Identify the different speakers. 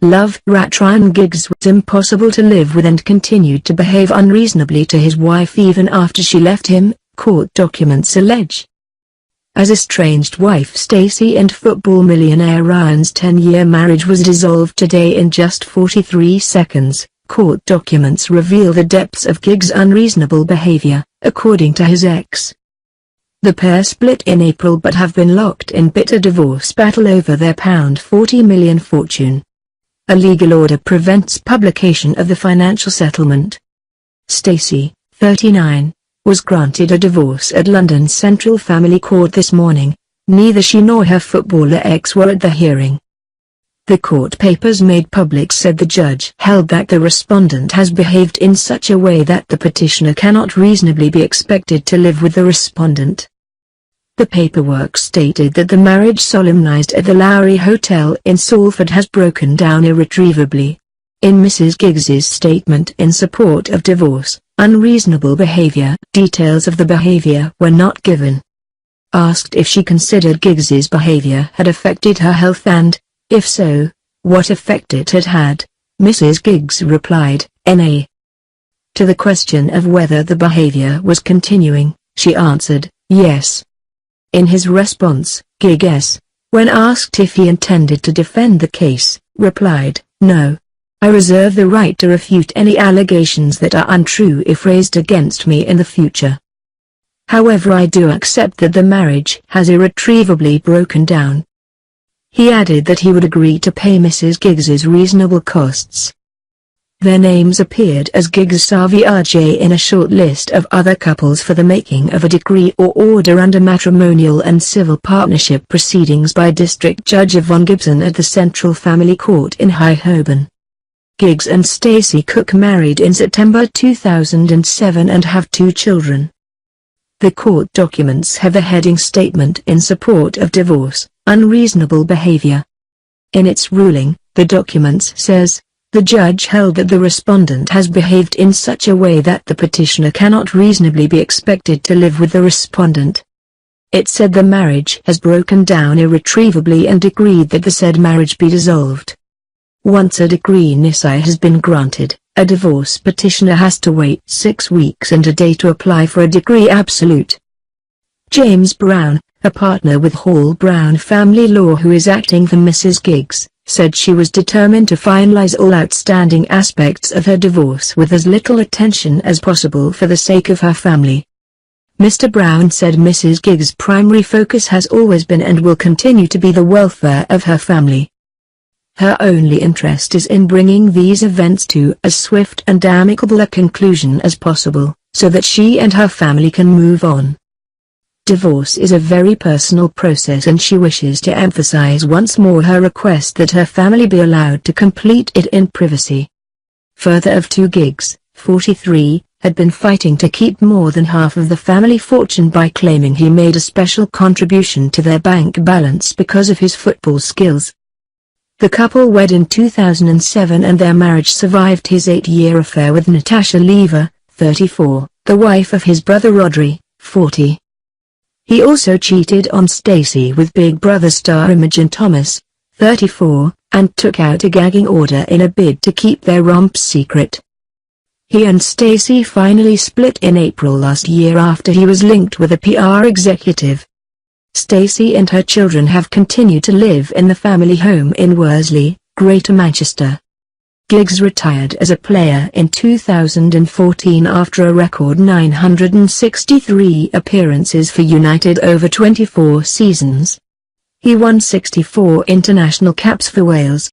Speaker 1: Love Ryan Giggs was impossible to live with and continued to behave unreasonably to his wife even after she left him, court documents allege. As estranged wife Stacey and football millionaire Ryan's 10-year marriage was dissolved today in just 43 seconds, court documents reveal the depths of Giggs' unreasonable behavior, according to his ex. The pair split in April but have been locked in bitter divorce battle over their £40 million fortune. A legal order prevents publication of the financial settlement. Stacey, 39, was granted a divorce at London's Central Family Court this morning. Neither she nor her footballer ex were at the hearing. The court papers made public said the judge held that the respondent has behaved in such a way that the petitioner cannot reasonably be expected to live with the respondent. The paperwork stated that the marriage solemnized at the Lowry Hotel in Salford has broken down irretrievably. In Mrs. Giggs's statement in support of divorce, unreasonable behavior, details of the behavior were not given. Asked if she considered Giggs's behavior had affected her health and, if so, what effect it had had, Mrs. Giggs replied, "N.A." To the question of whether the behavior was continuing, she answered, "Yes." In his response, Giggs, when asked if he intended to defend the case, replied, "No. I reserve the right to refute any allegations that are untrue if raised against me in the future. However, I do accept that the marriage has irretrievably broken down." He added that he would agree to pay Mrs. Giggs's reasonable costs. Their names appeared as Giggs Savi RJ in a short list of other couples for the making of a decree or order under matrimonial and civil partnership proceedings by District Judge Yvonne Gibson at the Central Family Court in High Holborn. Giggs and Stacey Cook married in September 2007 and have 2 children. The court documents have a heading statement in support of divorce, unreasonable behavior. In its ruling, the documents says, the judge held that the respondent has behaved in such a way that the petitioner cannot reasonably be expected to live with the respondent. It said the marriage has broken down irretrievably and decreed that the said marriage be dissolved. Once a decree nisi has been granted, a divorce petitioner has to wait 6 weeks and a day to apply for a decree absolute. James Brown, a partner with Hall Brown Family Law who is acting for Mrs. Giggs, said she was determined to finalize all outstanding aspects of her divorce with as little attention as possible for the sake of her family. Mr. Brown said Mrs. Giggs' primary focus has always been and will continue to be the welfare of her family. Her only interest is in bringing these events to as swift and amicable a conclusion as possible, so that she and her family can move on. Divorce is a very personal process and she wishes to emphasize once more her request that her family be allowed to complete it in privacy. Further of 2 Giggs, 43, had been fighting to keep more than half of the family fortune by claiming he made a special contribution to their bank balance because of his football skills. The couple wed in 2007 and their marriage survived his 8-year affair with Natasha Lever, 34, the wife of his brother Rodri, 40. He also cheated on Stacey with Big Brother star Imogen Thomas, 34, and took out a gagging order in a bid to keep their romp secret. He and Stacey finally split in April last year after he was linked with a PR executive. Stacey and her children have continued to live in the family home in Worsley, Greater Manchester. Giggs retired as a player in 2014 after a record 963 appearances for United over 24 seasons. He won 64 international caps for Wales,